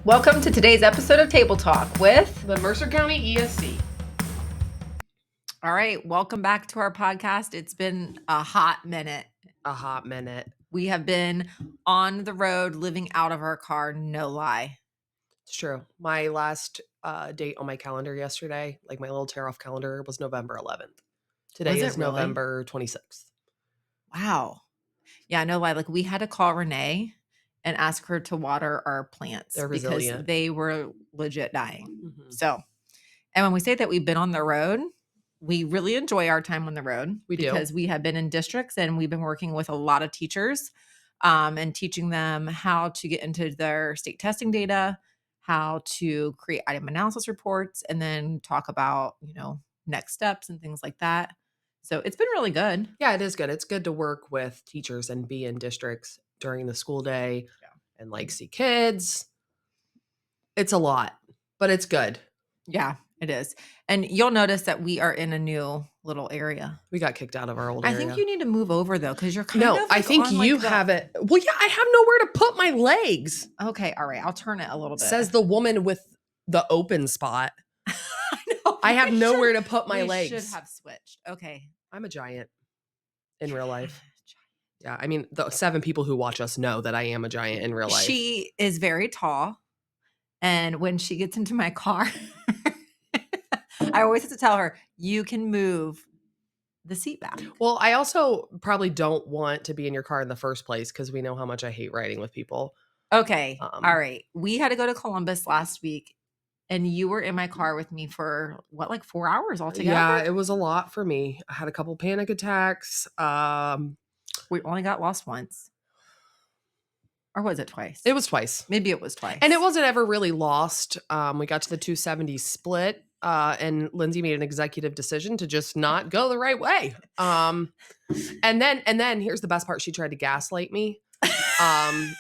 Welcome to today's episode of Table Talk with the Mercer County ESC. All right, welcome back to our podcast. It's been a hot minute. We have been on the road, living out of our car, no lie. It's true. My last date on my calendar yesterday, like my little tear off calendar, was November 11th. Today is really? November 26th. Wow. Yeah, no lie. Like we had to call Renee and ask her to water our plants. They're resilient. Because they were legit dying. Mm-hmm. So, and when we say that we've been on the road, we really enjoy our time on the road. Because we have been in districts and we've been working with a lot of teachers and teaching them how to get into their state testing data, how to create item analysis reports, and then talk about, next steps and things like that. So it's been really good. Yeah, it is good. It's good to work with teachers and be in districts during the school day and see kids. It's a lot, but it's good. Yeah, it is. And you'll notice that we are in a new little area. We got kicked out of our old area. I think you need to move over though, because you're kind of I think you have it. Well, yeah, I have nowhere to put my legs. Okay, all right. I'll turn it a little bit. Says the woman with the open spot. I have nowhere to put my legs. Should have switched. Okay. I'm a giant in real life. Yeah, I mean, the 7 people who watch us know that I am a giant in real life. She is very tall. And when she gets into my car, I always have to tell her, you can move the seat back. Well, I also probably don't want to be in your car in the first place because we know how much I hate riding with people. Okay. All right. We had to go to Columbus last week. And you were in my car with me for 4 hours altogether? Yeah, it was a lot for me. I had a couple panic attacks. We only got lost once. Or was it twice? It was twice. Maybe it was twice. And it wasn't ever really lost. We got to the 270 split, and Lindsay made an executive decision to just not go the right way. And then here's the best part. She tried to gaslight me.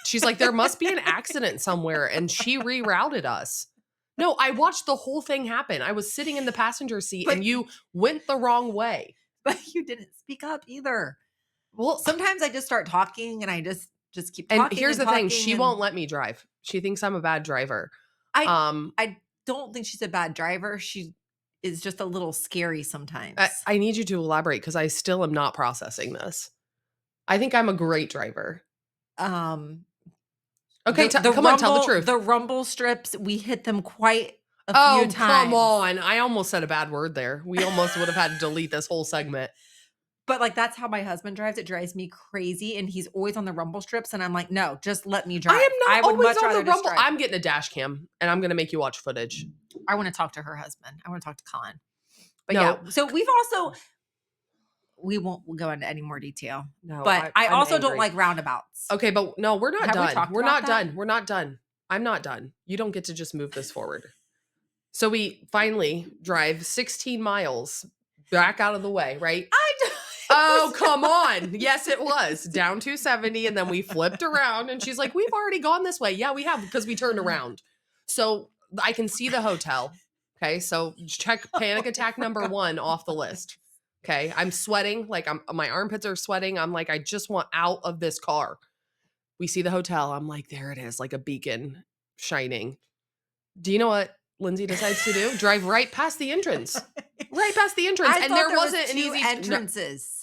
She's like, there must be an accident somewhere. And she rerouted us. No, I watched the whole thing happen. I was sitting in the passenger seat and you went the wrong way. But you didn't speak up either. Well, sometimes I just start talking and I just keep talking. And here's the thing. She won't let me drive. She thinks I'm a bad driver. I don't think she's a bad driver. She is just a little scary sometimes. I need you to elaborate because I still am not processing this. I think I'm a great driver. Okay, come on, tell the truth. The rumble strips, we hit them quite a few times. Oh, come on. I almost said a bad word there. We almost would have had to delete this whole segment. But that's how my husband drives. It drives me crazy. And he's always on the rumble strips. And I'm like, no, just let me drive. I am not always on the rumble. I'm getting a dash cam and I'm going to make you watch footage. I want to talk to her husband. I want to talk to Colin. But no. Yeah, so we've also... We won't go into any more detail. No, but I also don't like roundabouts. Okay, but no, we're not done. We're not done. We're not done. I'm not done. You don't get to just move this forward. So we finally drive 16 miles back out of the way, right? Oh, come on. Yes, it was. Down 270, and then we flipped around, and she's like, we've already gone this way. Yeah, we have, because we turned around. So I can see the hotel. Okay, so check panic attack number 1 off the list. Okay, I'm sweating, my armpits are sweating. I'm like, I just want out of this car. We see the hotel. I'm like, there it is, like a beacon shining. Do you know what Lindsay decides to do? Drive right past the entrance. Right past the entrance. And there wasn't an easy entrances.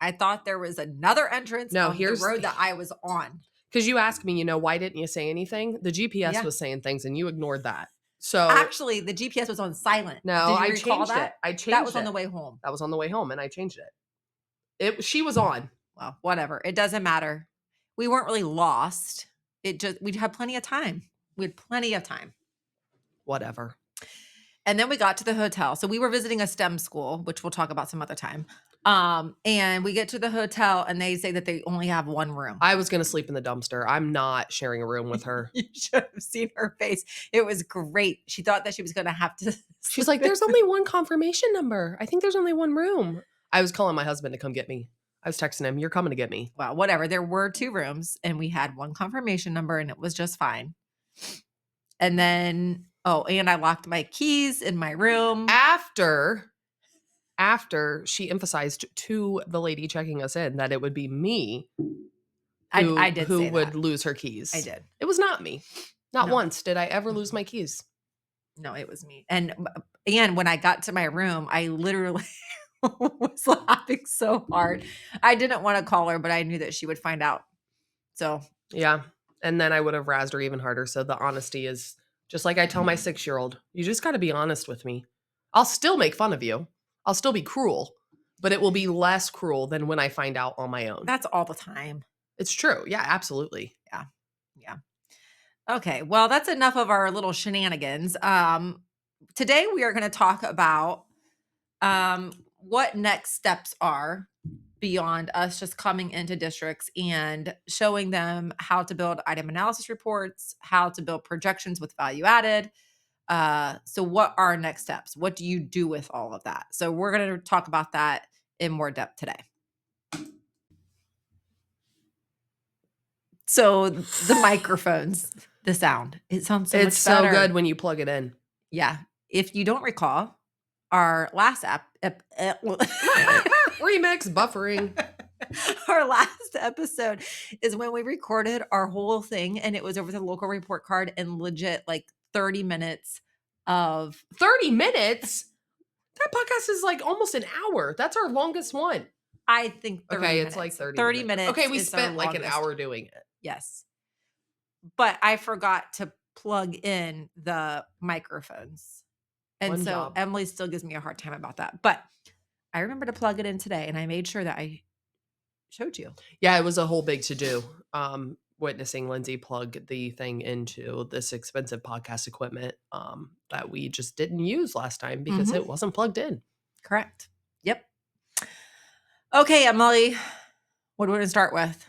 I thought there was another entrance on the road that I was on. Because you asked me, why didn't you say anything? The GPS was saying things and you ignored that. So actually, the GPS was on silent. No, I changed it. That was on the way home. That was on the way home, and I changed it. She was on. Well, whatever. It doesn't matter. We weren't really lost. We had plenty of time. We had plenty of time. Whatever. And then we got to the hotel. So we were visiting a STEM school, which we'll talk about some other time. And we get to the hotel and they say that they only have 1 room. I was going to sleep in the dumpster. I'm not sharing a room with her. You should have seen her face. It was great. She thought that she was going to have to. She's like, there's only 1 confirmation number. I think there's only 1 room. I was calling my husband to come get me. I was texting him, you're coming to get me. Well, whatever. There were 2 rooms and we had 1 confirmation number and it was just fine. And then, and I locked my keys in my room. After she emphasized to the lady checking us in that it would be me I did who say would that. lose her keys. I did. It was not me. Not once did I ever lose my keys. No, it was me. And when I got to my room, I literally was laughing so hard. I didn't want to call her, but I knew that she would find out. So yeah. And then I would have razzed her even harder. So the honesty is just like I tell my 6-year-old, you just got to be honest with me. I'll still make fun of you. I'll still be cruel, but it will be less cruel than when I find out on my own. That's all the time. It's true. Yeah, absolutely. Yeah. Yeah. Okay. Well, that's enough of our little shenanigans. Today we are going to talk about what next steps are beyond us just coming into districts and showing them how to build item analysis reports, how to build projections with value added. So what are next steps? What do you do with all of that? So we're going to talk about that in more depth today. So the microphones, the sound, it sounds so much better. It's so good when you plug it in. Yeah. If you don't recall, our last remix buffering. Our last episode is when we recorded our whole thing, and it was over the local report card and legit like 30 minutes of 30 minutes. That podcast is like almost an hour. That's our longest one. I think 30 okay, minutes. It's like 30 minutes. Okay, we spent like an hour doing it. Yes. But I forgot to plug in the microphones. And so Emily still gives me a hard time about that. But I remember to plug it in today, and I made sure that I showed you. Yeah, it was a whole big to-do. Witnessing Lindsay plug the thing into this expensive podcast equipment that we just didn't use last time because it wasn't plugged in. Correct. Yep. Okay, Emily, what do we want to start with?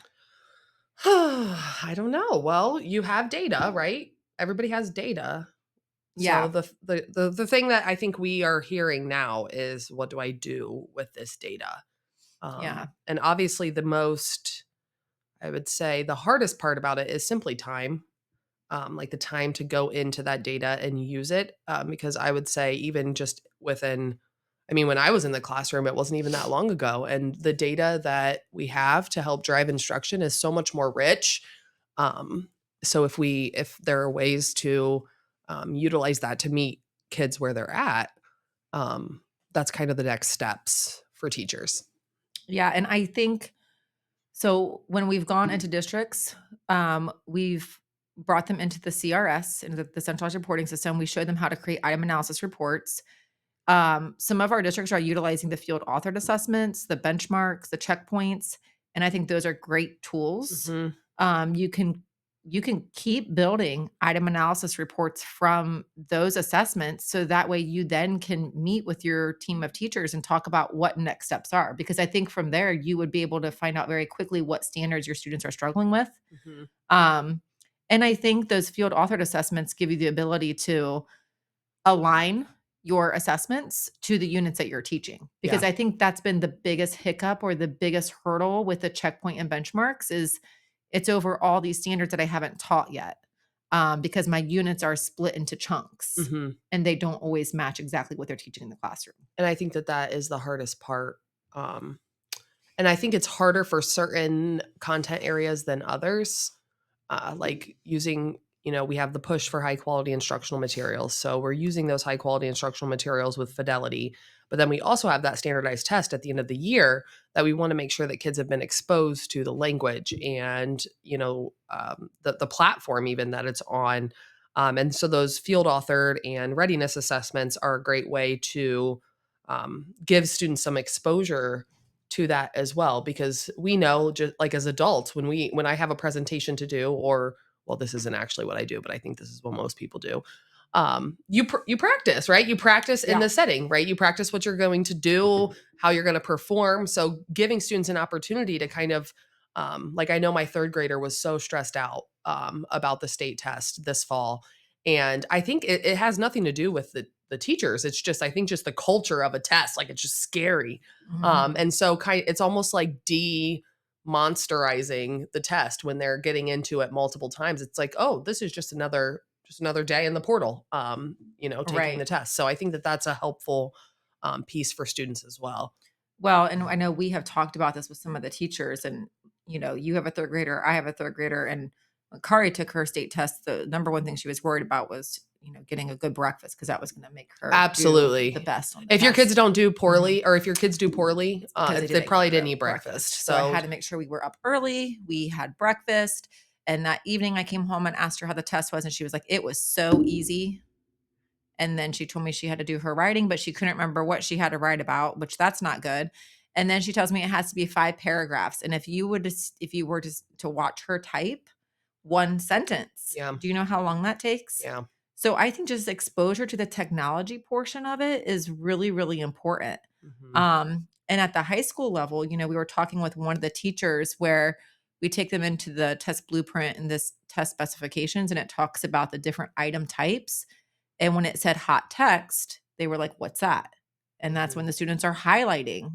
I don't know. Well, you have data, right? Everybody has data. Yeah. So the thing that I think we are hearing now is, what do I do with this data? Yeah. And obviously I would say the hardest part about it is simply time. Like the time to go into that data and use it. Because I would say even just when I was in the classroom, it wasn't even that long ago. And the data that we have to help drive instruction is so much more rich. So if there are ways to utilize that to meet kids where they're at, that's kind of the next steps for teachers. Yeah. And I think, so when we've gone into districts, we've brought them into the CRS, into the centralized reporting system. We showed them how to create item analysis reports. Some of our districts are utilizing the field authored assessments, the benchmarks, the checkpoints, and I think those are great tools. You can keep building item analysis reports from those assessments, so that way you then can meet with your team of teachers and talk about what next steps are, because I think from there you would be able to find out very quickly what standards your students are struggling with. And I think those field authored assessments give you the ability to align your assessments to the units that you're teaching, because I think that's been the biggest hiccup or the biggest hurdle with the checkpoint and benchmarks is it's over all these standards that I haven't taught yet, because my units are split into chunks and they don't always match exactly what they're teaching in the classroom. And I think that is the hardest part. And I think it's harder for certain content areas than others. Like using, we have the push for high quality instructional materials. So we're using those high quality instructional materials with fidelity. But then we also have that standardized test at the end of the year that we want to make sure that kids have been exposed to the language and, the platform even that it's on. And so those field authored and readiness assessments are a great way to give students some exposure to that as well, because we know, just like as adults, when I have a presentation to do, or well, this isn't actually what I do, but I think this is what most people do. You practice, right? You practice in the setting, right? You practice what you're going to do, how you're going to perform. So giving students an opportunity to kind of, like I know my 3rd grader was so stressed out about the state test this fall. And I think it has nothing to do with the teachers. It's just, I think just the culture of a test, like it's just scary. And so it's almost like monsterizing the test when they're getting into it multiple times. It's like, oh, this is just another day in the portal, taking the test. So I think that that's a helpful piece for students as well. Well, and I know we have talked about this with some of the teachers, and you have a 3rd grader, I have a 3rd grader, and when Kari took her state test, the number one thing she was worried about was, getting a good breakfast, because that was going to make her absolutely do the best on the if test. your kids don't do poorly, or if your kids do poorly, they probably didn't eat breakfast. So I had to make sure we were up early. We had breakfast. And that evening I came home and asked her how the test was. And she was like, it was so easy. And then she told me she had to do her writing, but she couldn't remember what she had to write about, which that's not good. And then she tells me it has to be 5 paragraphs. And if you were to watch her type one sentence, do you know how long that takes? Yeah. So I think just exposure to the technology portion of it is really, really important. And at the high school level, we were talking with one of the teachers where we take them into the test blueprint and this test specifications, and it talks about the different item types. And when it said hot text, they were like, what's that? And that's when the students are highlighting,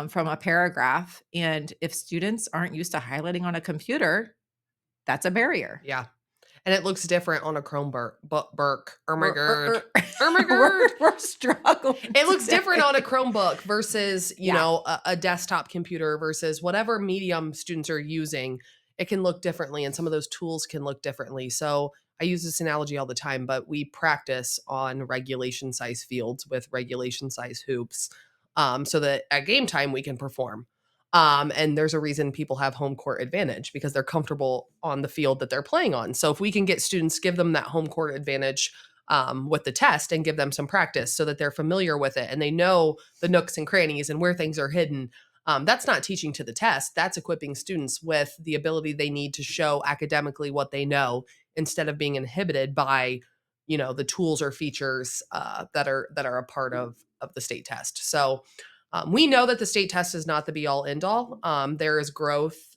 from a paragraph. And if students aren't used to highlighting on a computer, that's a barrier. Yeah. And it looks different on a Chromebook. Oh my god. Oh my god. We're struggling. It looks different on a Chromebook versus, a desktop computer versus whatever medium students are using. It can look differently, and some of those tools can look differently. So I use this analogy all the time, but we practice on regulation size fields with regulation size hoops, so that at game time we can perform. And there's a reason people have home court advantage, because they're comfortable on the field that they're playing on. So if we can get students, give them that home court advantage with the test, and give them some practice so that they're familiar with it and they know the nooks and crannies and where things are hidden. That's not teaching to the test. That's equipping students with the ability they need to show academically what they know, instead of being inhibited by, the tools or features that are a part of the state test. So we know that the state test is not the be all end all. There is growth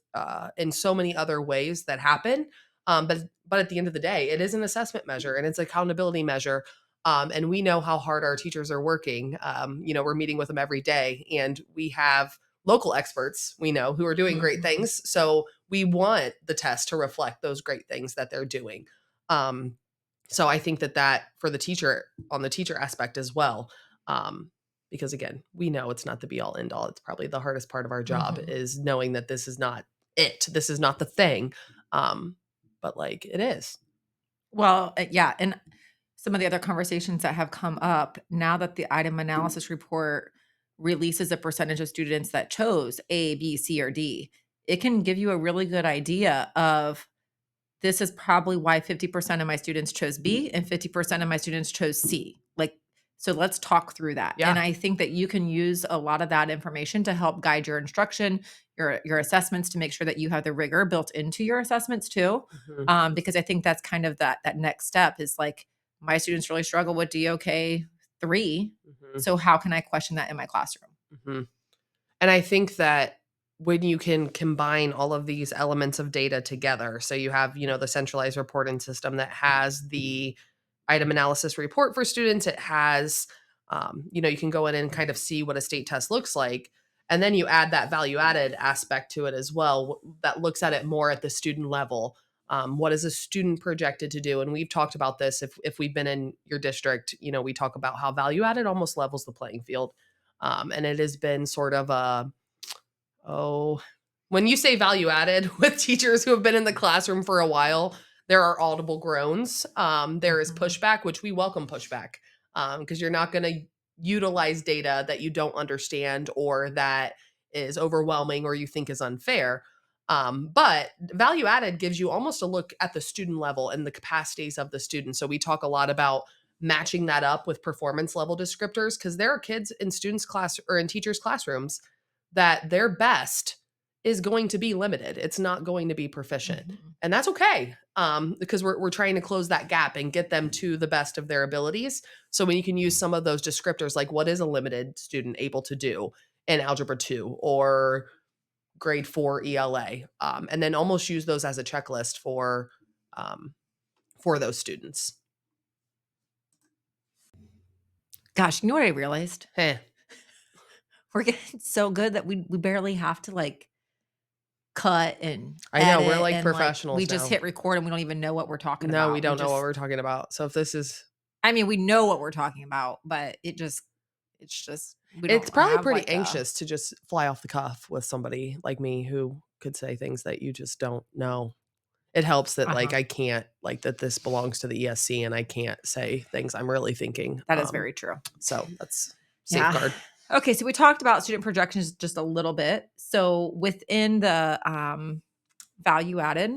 in so many other ways that happen. But at the end of the day, it is an assessment measure and it's an accountability measure. And we know how hard our teachers are working. We're meeting with them every day, and we have local experts we know who are doing great things. So we want the test to reflect those great things that they're doing. So I think that for the teacher, on the teacher aspect as well, because again, we know it's not the be all end all. It's probably the hardest part of our job is knowing that this is not it. This is not the thing. But like it is. Well, yeah. And some of the other conversations that have come up now that the item analysis report releases a percentage of students that chose A, B, C, or D, it can give you a really good idea of, this is probably why 50% of my students chose B and 50% of my students chose C. So let's talk through that. Yeah. And I think that you can use a lot of that information to help guide your instruction, your assessments, to make sure that you have the rigor built into your assessments too. Because I think that's kind of that next step is like, my students really struggle with DOK 3. So how can I question that in my classroom? And I think that when you can combine all of these elements of data together, so you have, the centralized reporting system that has the item analysis report for students, it has, you can go in and kind of see what a state test looks like. And then you add that value added aspect to it as well, that looks at it more at the student level. What is a student projected to do? And we've talked about this. If we've been in your district, we talk about how value added almost levels the playing field. And it has been sort of when you say value added with teachers who have been in the classroom for a while, there are audible groans. There is pushback, which we welcome pushback, because you're not going to utilize data that you don't understand or that is overwhelming or you think is unfair. But value added gives you almost a look at the student level and the capacities of the student. So we talk a lot about matching that up with performance level descriptors, because there are kids in students' class or in teachers' classrooms that their best is going to be limited. It's not going to be proficient. And that's okay, because we're trying to close that gap and get them to the best of their abilities. So when you can use some of those descriptors, like what is a limited student able to do in Algebra 2 or grade 4 ELA, and then almost use those as a checklist for those students. Gosh, you know what I realized? We're getting so good that we barely have to cut and I know, we're like professionals. We just hit record and we don't even know what we're talking about. No, we don't know what we're talking about. So if this is, I mean, we know what we're talking about, but it's probably pretty anxious to just fly off the cuff with somebody like me who could say things that you just don't know. It helps that like I can't like that this belongs to the ESC and I can't say things I'm really thinking. That is very true. So that's safeguard. Yeah. Okay, so we talked about student projections just a little bit. So within the value added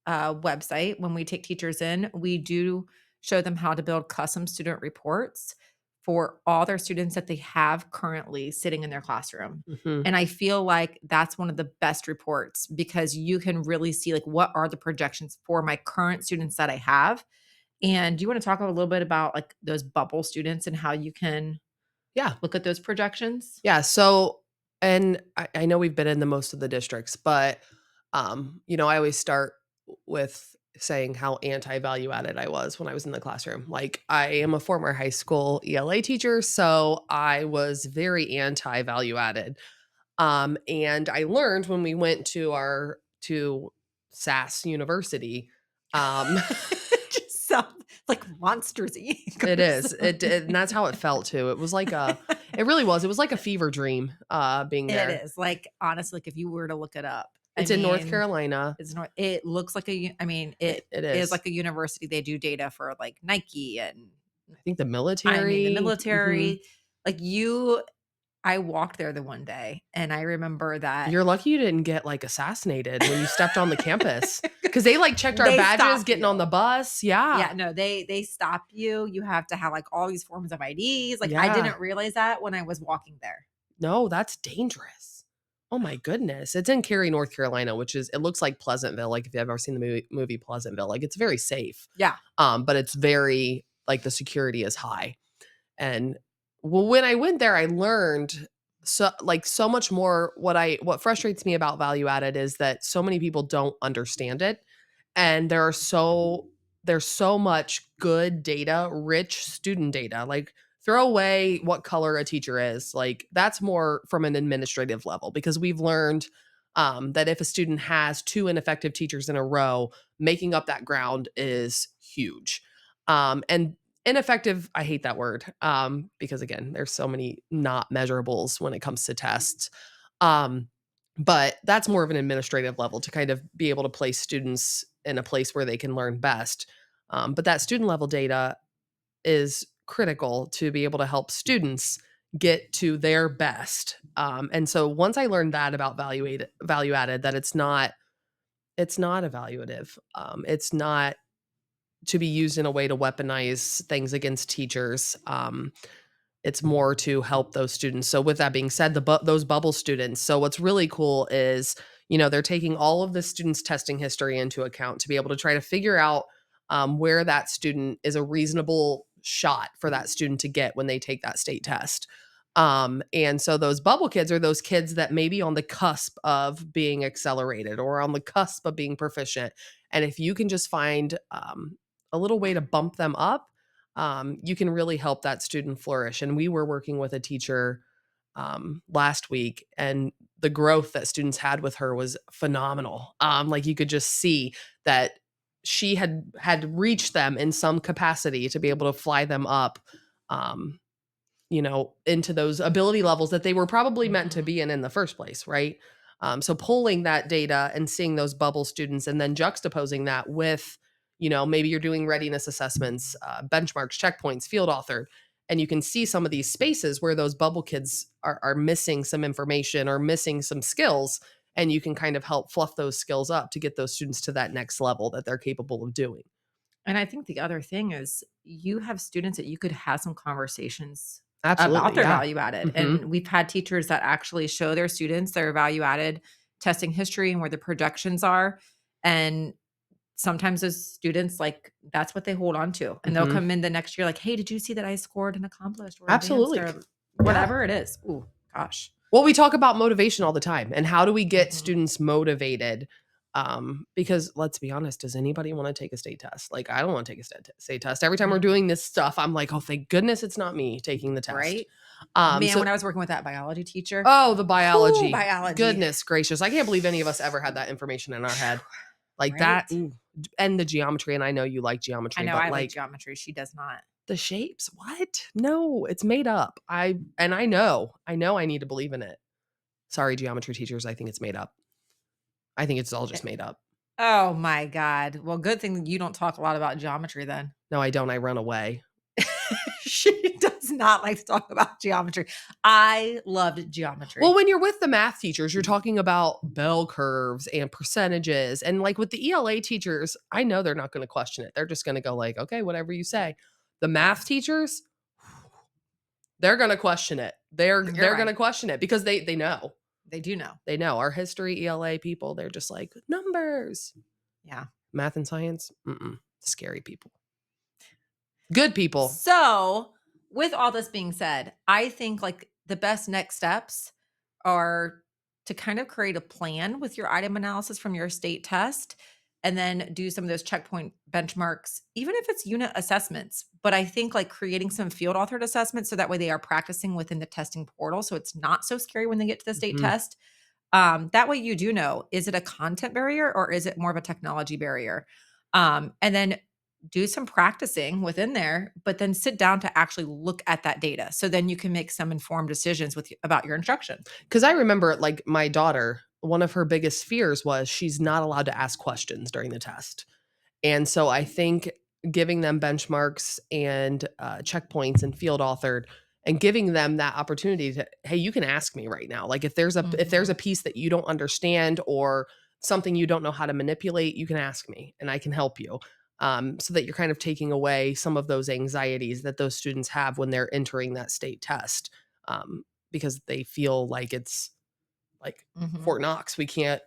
website, when we take teachers in, we do show them how to build custom student reports for all their students that they have currently sitting in their classroom. And I feel like that's one of the best reports because you can really see like what are the projections for my current students that I have. And do you want to talk a little bit about like those bubble students and how you can look at those projections? Yeah. So, and I know we've been in the most of the districts, but you know, I always start with saying how anti-value added I was when I was in the classroom. Like I am a former high school ELA teacher, so I was very anti-value added. And I learned when we went to SAS University, just sounds like Monsters Inc. It is. And that's how it felt too. It was like it really was. It was like a fever dream being there. It is. Like honestly, like if you were to look it up. It's in North Carolina. It looks like it is like a university. They do data for like Nike and I think the military. Like I walked there the one day and I remember that. You're lucky you didn't get like assassinated when you stepped on the campus because they like checked our badges getting on the bus. Yeah. Yeah. No, they stop you. You have to have like all these forms of IDs. Like I didn't realize that when I was walking there. No, that's dangerous. Oh my goodness. It's in Cary, North Carolina, it looks like Pleasantville. Like if you've ever seen the movie Pleasantville, like it's very safe. Yeah. But it's very like the security is high. And well, when I went there, I learned so much more. What frustrates me about value added is that so many people don't understand it. And there's so much good data, rich student data. Like throw away what color a teacher is. Like that's more from an administrative level because we've learned that if a student has 2 ineffective teachers in a row, making up that ground is huge. And ineffective, I hate that word because again, there's so many not measurables when it comes to tests. But that's more of an administrative level to kind of be able to place students in a place where they can learn best. But that student level data is critical to be able to help students get to their best. And so once I learned that about value added, that it's not evaluative. It's not to be used in a way to weaponize things against teachers. It's more to help those students. So with that being said, those bubble students. So what's really cool is, you know, they're taking all of the students' testing history into account to be able to try to figure out where that student is a reasonable shot for that student to get when they take that state test. And so those bubble kids are those kids that may be on the cusp of being accelerated or on the cusp of being proficient. And if you can just find a little way to bump them up, you can really help that student flourish. And we were working with a teacher last week, and the growth that students had with her was phenomenal. Like you could just see that she had reached them in some capacity to be able to fly them up, you know, into those ability levels that they were probably meant to be in the first place, right? So pulling that data and seeing those bubble students and then juxtaposing that with, you know, maybe you're doing readiness assessments, benchmarks, checkpoints, field authored, and you can see some of these spaces where those bubble kids are missing some information or missing some skills, and you can kind of help fluff those skills up to get those students to that next level that they're capable of doing. And I think the other thing is you have students that you could have some conversations Absolutely, about their value added. And we've had teachers that actually show their students their value added testing history and where the projections are. And sometimes those students, like, that's what they hold on to. And they'll come in the next year like, hey, did you see that I scored and accomplished? Or absolutely. Or whatever it is. Ooh, gosh. Well, we talk about motivation all the time. And how do we get students motivated? Because let's be honest, does anybody want to take a state test? Like, I don't want to take a state test. Every time we're doing this stuff, I'm like, oh, thank goodness it's not me taking the test. Right. When I was working with that biology teacher. Oh, the biology. Ooh, biology. Goodness gracious. I can't believe any of us ever had that information in our head. Like that. And the geometry. And I know you like geometry. I know I like geometry. She does not. The shapes? What? No, it's made up. I know I need to believe in it. Sorry, geometry teachers. I think it's made up. I think it's all just made up. Oh my God. Well, good thing you don't talk a lot about geometry then. No, I don't. I run away. She does not like to talk about geometry. I loved geometry. Well, when you're with the math teachers, you're talking about bell curves and percentages. And like with the ELA teachers, I know they're not going to question it. They're just going to go like, okay, whatever you say. The math teachers, they're going to question it. They're going to question it because they know. They do know. They know. Our history ELA people, they're just like numbers. Yeah. Math and science, scary people. Good people. So, with all this being said, I think like the best next steps are to kind of create a plan with your item analysis from your state test and then do some of those checkpoint benchmarks, even if it's unit assessments. But I think like creating some field authored assessments so that way they are practicing within the testing portal. So it's not so scary when they get to the state test. That way you do know, is it a content barrier or is it more of a technology barrier? And then do some practicing within there, but then sit down to actually look at that data. So then you can make some informed decisions about your instruction. Because I remember like my daughter, one of her biggest fears was she's not allowed to ask questions during the test. And so I think giving them benchmarks and checkpoints and field authored and giving them that opportunity to, hey, you can ask me right now. Like if there's a piece that you don't understand or something you don't know how to manipulate, you can ask me and I can help you. So that you're kind of taking away some of those anxieties that those students have when they're entering that state test, because they feel like it's like Fort Knox.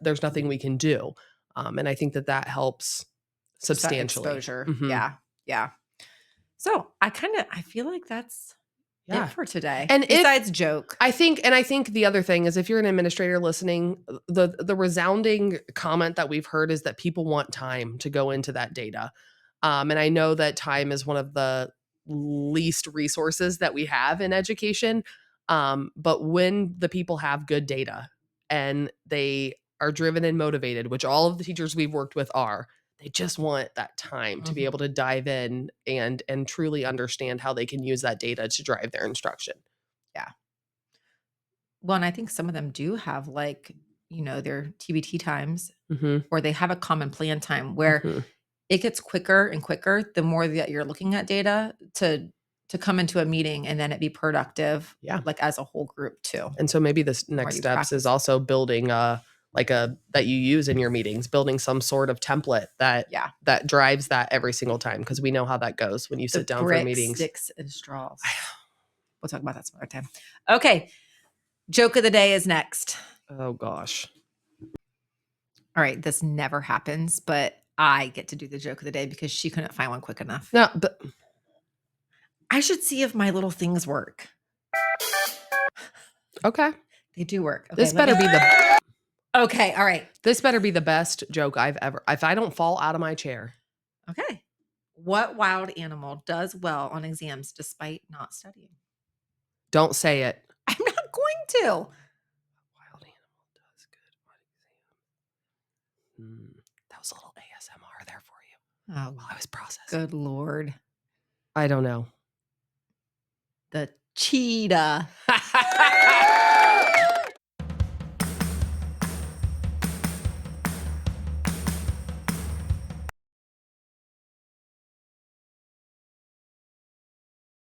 There's nothing we can do. And I think that helps substantially. Exposure. Yeah. So I feel like that's it for today. And besides joke. I think the other thing is if you're an administrator listening, the resounding comment that we've heard is that people want time to go into that data. And I know that time is one of the least resources that we have in education. But when the people have good data and they are driven and motivated, which all of the teachers we've worked with are, they just want that time to be able to dive in and truly understand how they can use that data to drive their instruction. Yeah. Well, and I think some of them do have like, their TBT times or they have a common plan time where it gets quicker and quicker the more that you're looking at data to come into a meeting and then it be productive, like as a whole group too. And so maybe this next steps is also building that you use in your meetings, building some sort of template that drives that every single time, because we know how that goes when you sit down for meetings. Sticks and straws. We'll talk about that some other time. Okay. Joke of the day is next. Oh gosh. All right. This never happens, but I get to do the joke of the day because she couldn't find one quick enough. No, but I should see if my little things work. Okay. They do work. Okay, this better be the Okay, all right. This better be the best joke I've ever. If I don't fall out of my chair. Okay. What wild animal does well on exams despite not studying? Don't say it. I'm not going to. Wild animal does good on exam. That was a little ASMR there for you. Oh, while I was processing. Good Lord. I don't know. The cheetah.